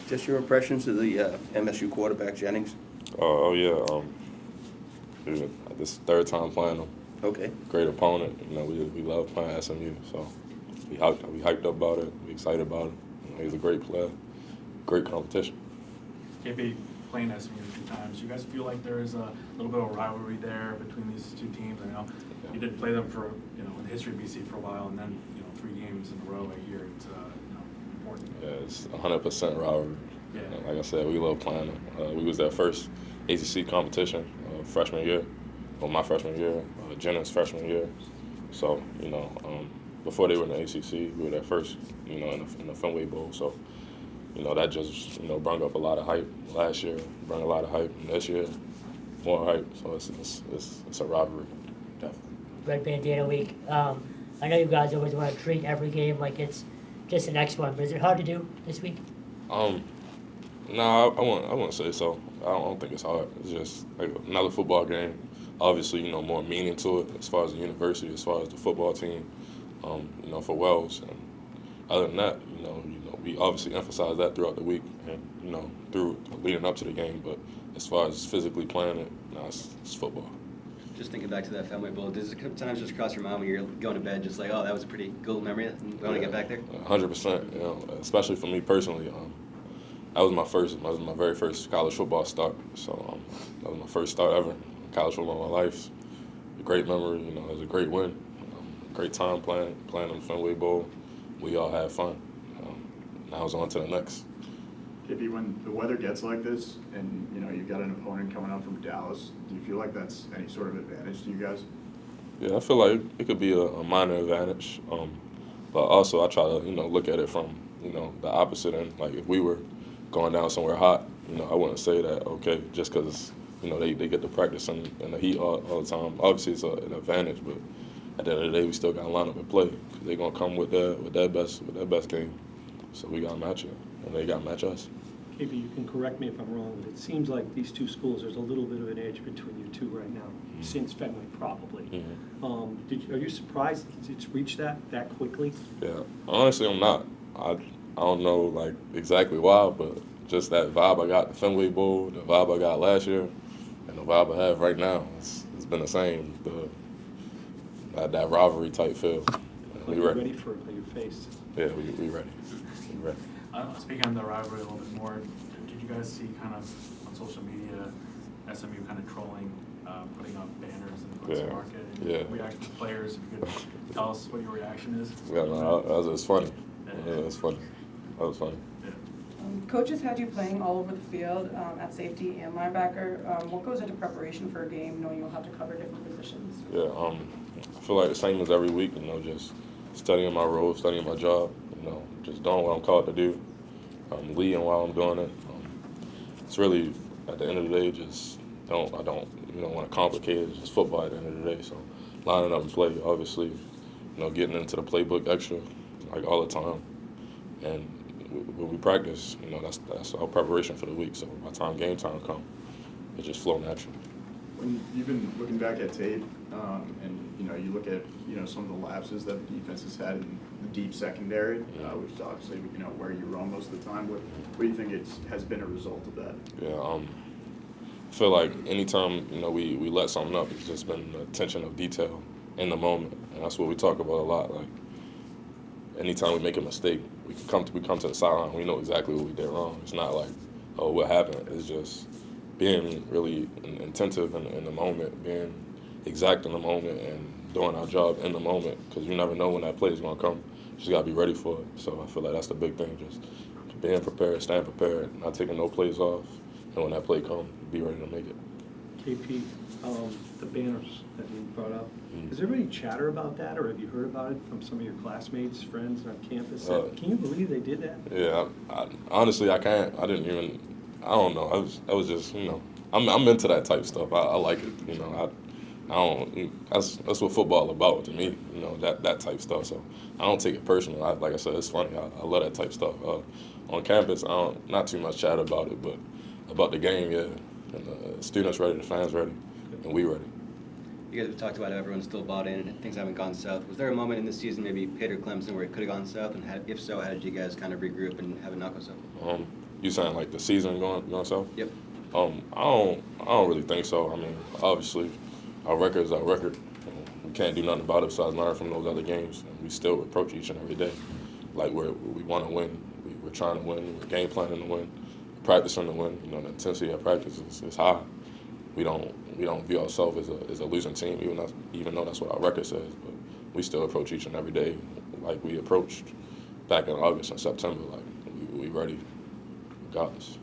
Just your impressions of the MSU quarterback, Jennings? Yeah. Dude, this third time playing him. Okay. Great opponent. We love playing SMU, so we hyped up about it. We excited about it. He's a great player. Great competition. KB playing SMU a few times. You guys feel like there is a little bit of a rivalry there between these two teams? I know you did play them for in the history of BC for a while, and then 3 games in a row I hear it's important. Yeah, it's 100% rivalry. Yeah. Like I said, we love playing them. We was their first ACC competition freshman year, or my freshman year, Jenna's freshman year. So before they were in the ACC, we were their first in the Fenway Bowl. So that just brought up a lot of hype last year, brought a lot of hype, and this year more hype. So it's a rivalry, definitely. Red Bandana Week. I know you guys always want to treat every game like it's just the next one, but is it hard to do this week? No, I wouldn't say so. I don't think it's hard. It's just like another football game. Obviously, more meaning to it as far as the university, as far as the football team, for Wells. And other than that, we obviously emphasize that throughout the week and, through leading up to the game. But as far as physically playing it, no, it's football. Just thinking back to that Fenway Bowl, does it sometimes just cross your mind when you're going to bed, just like, oh, that was a pretty cool memory, we want to get back there? 100%. Especially for me personally. That was my very first college football start. So that was my first start ever in college football in my life. A great memory. It was a great win. Great time playing in the Fenway Bowl. We all had fun. Now it's on to the next. KB, when the weather gets like this and you've got an opponent coming out from Dallas, do you feel like that's any sort of advantage to you guys? Yeah, I feel like it could be a minor advantage, but also I try to look at it from the opposite end. Like if we were going down somewhere hot, I wouldn't say that okay just because they get to practice in the heat all the time. Obviously it's an advantage, but at the end of the day we still got to line up and play because they're gonna come with their best game. So we got to match it, and they got to match us. KB, you can correct me if I'm wrong, but it seems like these two schools, there's a little bit of an edge between you two right now, since Fenway probably. Mm-hmm. Are you surprised it's reached that quickly? Yeah, honestly, I'm not. I don't know exactly why, but just that vibe I got the Fenway Bowl, the vibe I got last year, and the vibe I have right now, it's been the same. That rivalry type feel. We ready for it, your face. Yeah, we ready. We ready. Speaking of the rivalry a little bit more, did you guys see kind of on social media SMU kind of trolling, putting up banners in the Quincy Market? Yeah. Reaction to players. If you could tell us what your reaction is. Yeah, no, it was funny. Yeah, it was funny. That was funny. Coaches had you playing all over the field at safety and linebacker. What goes into preparation for a game, knowing you'll have to cover different positions? Yeah, I feel like the same as every week. Just studying my role, studying my job. Just doing what I'm called to do. Leading while I'm doing it. It's really at the end of the day, just don't want to complicate it. It's just football at the end of the day. So lining up and play, obviously, getting into the playbook extra, all the time, and when we practice, that's our preparation for the week. So by the time game time comes, it just flow naturally. When you've been looking back at tape, and you look at some of the lapses that the defense has had in the deep secondary, which is obviously where you roam most of the time. What do you think has been a result of that? Yeah, I feel like anytime we let something up, it's just been the attention of detail in the moment, and that's what we talk about a lot. Like anytime we make a mistake, we come to the sideline, we know exactly what we did wrong. It's not like, oh, what happened? It's just being really attentive in the moment, being exact in the moment, and doing our job in the moment, because you never know when that play is going to come. You just got to be ready for it. So I feel like that's the big thing, just being prepared, staying prepared, not taking no plays off, and when that play comes, be ready to make it. KP, the banners that you brought up, is there any chatter about that, or have you heard about it from some of your classmates, friends on campus? Can you believe they did that? Yeah, honestly, I can't. I don't know. I was just, I'm into that type stuff. I like it. I don't. That's what football about to me. That type stuff. So I don't take it personal. Like I said, it's funny. I love that type stuff. On campus, not too much chat about it, but about the game, yeah. And the students ready, the fans ready, and we ready. You guys have talked about how everyone's still bought in and things haven't gone south. Was there a moment in this season, maybe Pitt or Clemson, where it could have gone south? And if so, how did you guys kind of regroup and have it not go south? You saying like the season going south? Yep. I don't really think so. I mean, obviously, our record is our record. We can't do nothing about it besides learn from those other games. And we still approach each and every day like we want to win. We're trying to win. We're game planning to win. Practicing to win. You know, the intensity of practice is high. We don't view ourselves as a losing team, even though that's what our record says. But we still approach each and every day like we approached back in August and September. Like we ready, regardless.